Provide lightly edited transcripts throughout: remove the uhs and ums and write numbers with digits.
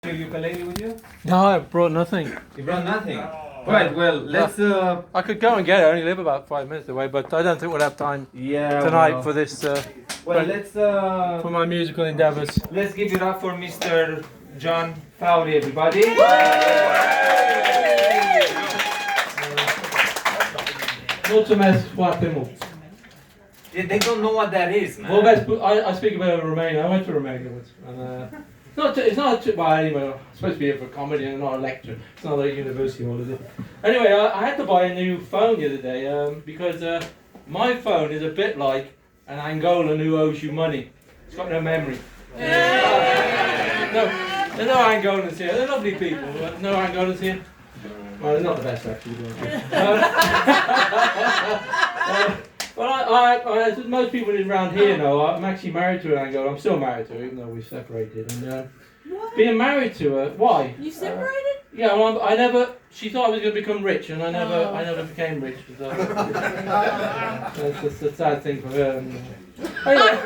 Your ukulele with you? No, I brought nothing. You brought nothing. Right. Well, let's. I could go and get it. I only live about 5 minutes away, but I don't think we'll have time tonight for this. Well, let's. For my musical endeavours. Let's give it up for Mr. John Fowley, everybody. Mulțumesc foarte mult. They don't know what that is, man. Well, I speak a bit of Romanian. I went to Romania once. And, it's not well, anyway, it's supposed to be here for comedy and not a lecture. It's not like university hall, is it? Anyway, I had to buy a new phone the other day because my phone is a bit like an Angolan who owes you money. It's got no memory. No, there's no Angolans here. They're lovely people. But no Angolans here. Well, they're not the best actually. Well, as most people around here know, I'm actually married to an Angolan. I'm still married to her, even though we separated. And being married to her, why? You separated? Yeah, well, I never. She thought I was going to become rich, and I never became rich. So, that's a sad thing for her. And, anyway,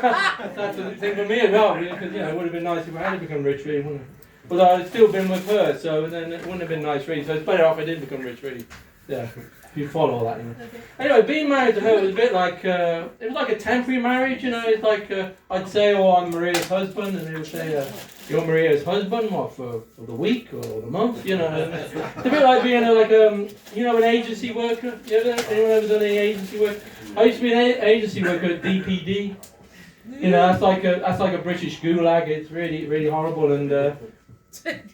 that's a thing for me as well, because it would have been nice if I had become rich, really, wouldn't it? But I'd still been with her, so then it wouldn't have been nice, really. So it's better off I didn't become rich, really. Yeah, if you follow all that. Okay. Anyway, being married to her was a bit like it was like a temporary marriage, It's like I'd say, "Oh, I'm Maria's husband," and they would say, "You're Maria's husband, what for the week or the month?" It's a bit like being an agency worker. Anyone ever done any agency work? I used to be an agency worker at DPD. That's like a British gulag. It's really really horrible and.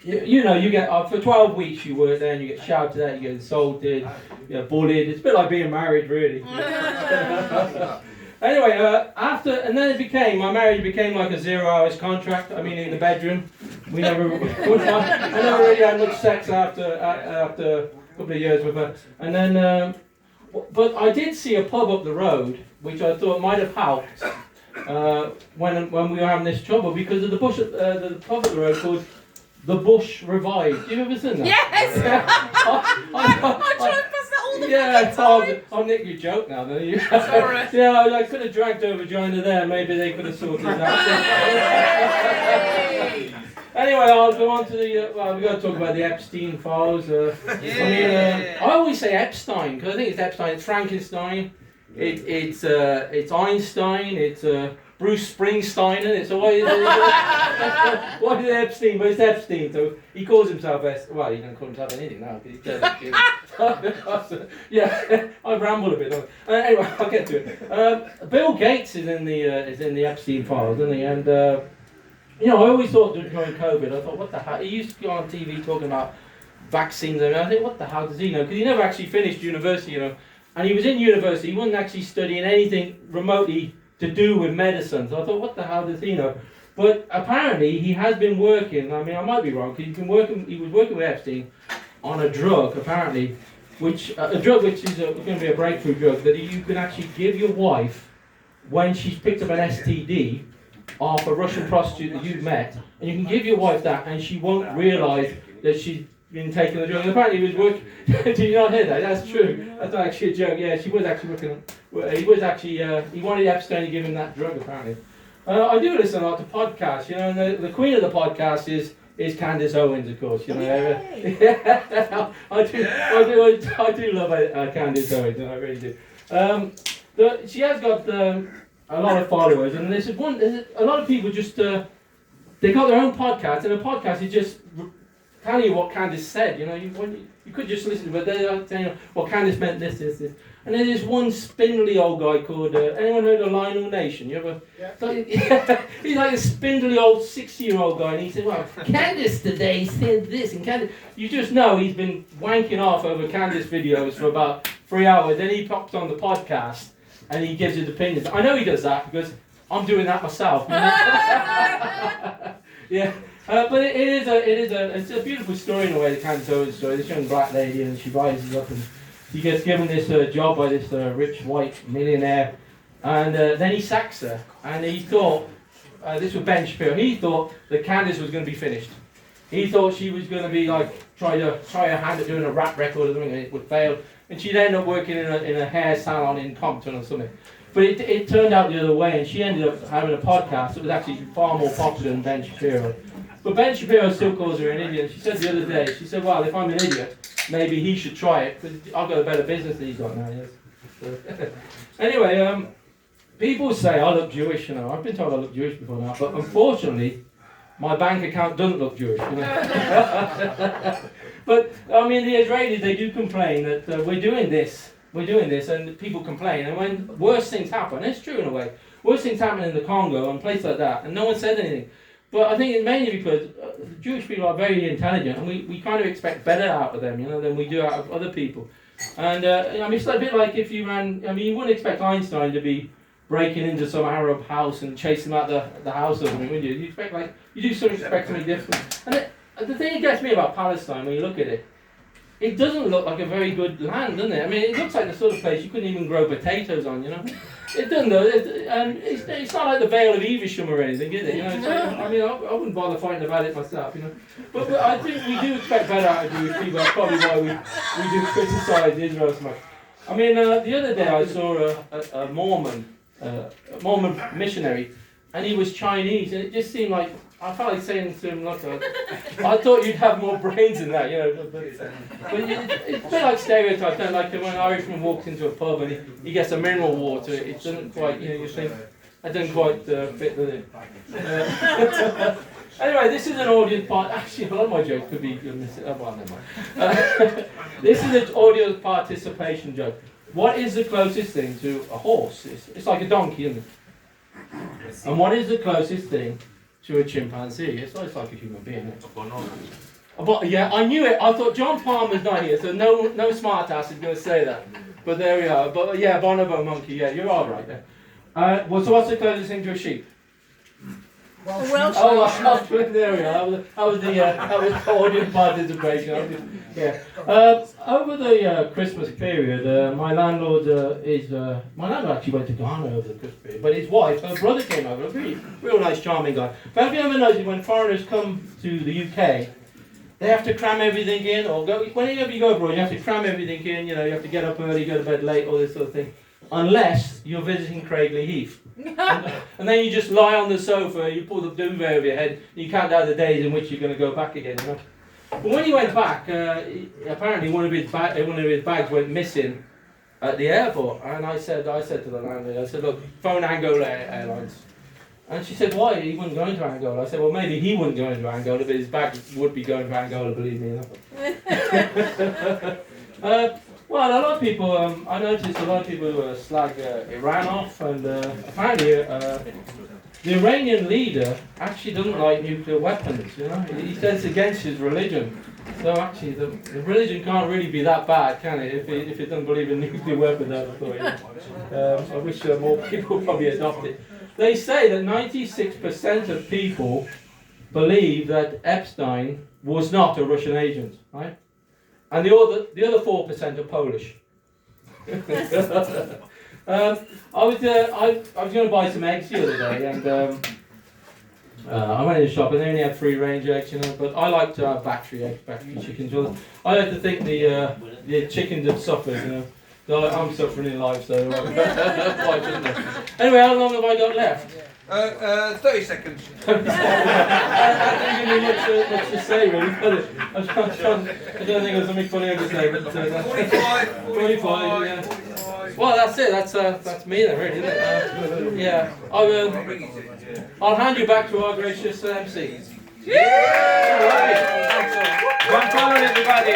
You get for 12 weeks you work there and you get shouted at, you get insulted, you get bullied. It's a bit like being married, really. Anyway, and then my marriage became like a 0 hours contract. I mean, in the bedroom, I never really had much sex after a couple of years with her. And then, but I did see a pub up the road, which I thought might have helped when we were having this trouble because of the pub up the road called The Bush Revived. You ever seen that? Yes! I'm trying to pass that all the time. I'll nick your joke now, don't you? Sorry. Yeah, I could have dragged her vagina there. Maybe they could have sorted it out. Anyway, I'll go on to we've got to talk about the Epstein files. I always say Epstein because I think it's Epstein. It's Frankenstein. It's Einstein. It's Bruce Springsteen, and it's always what is Epstein? But it's Epstein, so he calls himself well, he doesn't call himself anything now. Yeah, I ramble a bit. Anyway, I'll get to it. Bill Gates is in the Epstein files, isn't he? And I always thought during COVID, I thought, what the hell? He used to go on TV talking about vaccines, and I think, what the hell does he know? Because he never actually finished university, and he was in university. He wasn't actually studying anything remotely to do with medicine. So I thought, what the hell does he know? But apparently he has been working, I mean, I might be wrong, he was working with Epstein on a drug, apparently, which is going to be a breakthrough drug that you can actually give your wife when she's picked up an STD off a Russian prostitute that you've met, and you can give your wife that and she won't realise that she's been taking the drug. And apparently he was working. Did you not hear that? That's true. That's not actually a joke. Yeah, she was actually working. He wanted Epstein to give him that drug. Apparently, I do listen a lot to podcasts. And the queen of the podcast is Candace Owens, of course. Yeah, I do love Candace Owens, and I really do. She has got a lot of followers, and there's a lot of people just they got their own podcast, and a podcast is just tell you what Candace said, you could just listen to it, but they're saying, well, Candace meant this. And then there's one spindly old guy called, anyone heard of Lionel Nation? You ever? Yeah. He's like a spindly old 60-year-old guy, and he said, well, Candace today said this, and Candace, you just know he's been wanking off over Candace videos for about 3 hours, then he pops on the podcast, and he gives his opinions. I know he does that, because I'm doing that myself. Yeah. But it's a beautiful story in a way, the Candace Owens story. This young black lady, and she rises up and she gets given this job by this rich white millionaire, and then he sacks her. And he thought, this was Ben Shapiro, he thought that Candace was going to be finished. He thought she was going to be like, try her hand at doing a rap record or something, and it would fail. And she'd end up working in a hair salon in Compton or something. But it turned out the other way, and she ended up having a podcast that was actually far more popular than Ben Shapiro. But Ben Shapiro still calls her an idiot. She said the other day, she said, well, if I'm an idiot, maybe he should try it, because I've got a better business than he's got now, yes. So, anyway, people say I look Jewish, you know. I've been told I look Jewish before now, but unfortunately, my bank account doesn't look Jewish, you know. But, I mean, the Israelis, they do complain that we're doing this, and people complain, and when worse things happen, it's true in a way, worse things happen in the Congo and places like that, and no one said anything. But I think it's mainly because Jewish people are very intelligent, and we kind of expect better out of them, you know, than we do out of other people. And, I mean, it's a bit like if you ran, I mean, you wouldn't expect Einstein to be breaking into some Arab house and chasing out the house or something, would you? You expect, like, you do sort of expect something different. And the thing that gets me about Palestine, when you look at it, it doesn't look like a very good land, doesn't it? I mean, it looks like the sort of place you couldn't even grow potatoes on, you know? It doesn't, though. And it's not like the Vale of Evesham or anything, is it? You know, I mean, I wouldn't bother fighting about it myself, you know? But I think we do expect better out of Jewish people. That's probably why we do criticise Israel so much. I mean, the other day I saw a Mormon missionary, and he was Chinese, and it just seemed like, I felt like saying to him, look, I thought you'd have more brains than that, you know. But it's a bit like stereotypes, you know, like when an Irishman walks into a pub and he gets a mineral water, it doesn't quite, you know, you think, that doesn't quite fit, does it? Anyway, this is an audience part. Actually, a lot of my jokes could be well, never mind. This is an audience participation joke. What is the closest thing to a horse? It's like a donkey, isn't it? And what is the closest thing to a chimpanzee? It's like a human being. But yeah, I knew it. I thought John Palmer's not here, so no smart ass is going to say that. But there we are. But yeah, bonobo monkey. Yeah, you're all right there. Well, so what's the closest thing to a sheep? Welsh. Oh, there we are. That was the audience participation. Yeah. Over the Christmas period, my landlord actually went to Ghana over the Christmas period, but his wife, her brother came over, a real nice, charming guy. But have you ever noticed when foreigners come to the UK, they have to cram everything in, or whenever you go abroad, you have to cram everything in, you know, you have to get up early, go to bed late, all this sort of thing, unless you're visiting Craigley Heath. And then you just lie on the sofa, you pull the duvet over your head, and you count down the days in which you're going to go back again, you know. But when he went back, apparently one of his bags went missing at the airport. And I said to the landlady, I said, look, phone Angola Airlines. And she said, why? He wouldn't go into Angola. I said, well, maybe he wouldn't go into Angola, but his bag would be going to Angola, believe me. Well, a lot of people, I noticed a lot of people slag Iran off, and apparently the Iranian leader actually doesn't like nuclear weapons, you know. He says against his religion. So actually, the religion can't really be that bad, can it, if it doesn't believe in nuclear weapons, I thought. I wish more people probably adopt it. They say that 96% of people believe that Epstein was not a Russian agent, right? And the other 4% are Polish. I was going to buy some eggs the other day, and I went in the shop, and they only had free range eggs, you know. But I like to have battery chickens. Well, I like to think the chickens have suffered, you know. So I'm suffering in life, so why shouldn't they? Anyway, how long have I got left? 30 seconds. I don't think there's much to say, really. I don't think there's something funny to say, but 45, yeah. Well, that's it. That's me then, really, isn't it? Yeah. I'll hand you back to our gracious MC. Yeah! All right. One follow, everybody.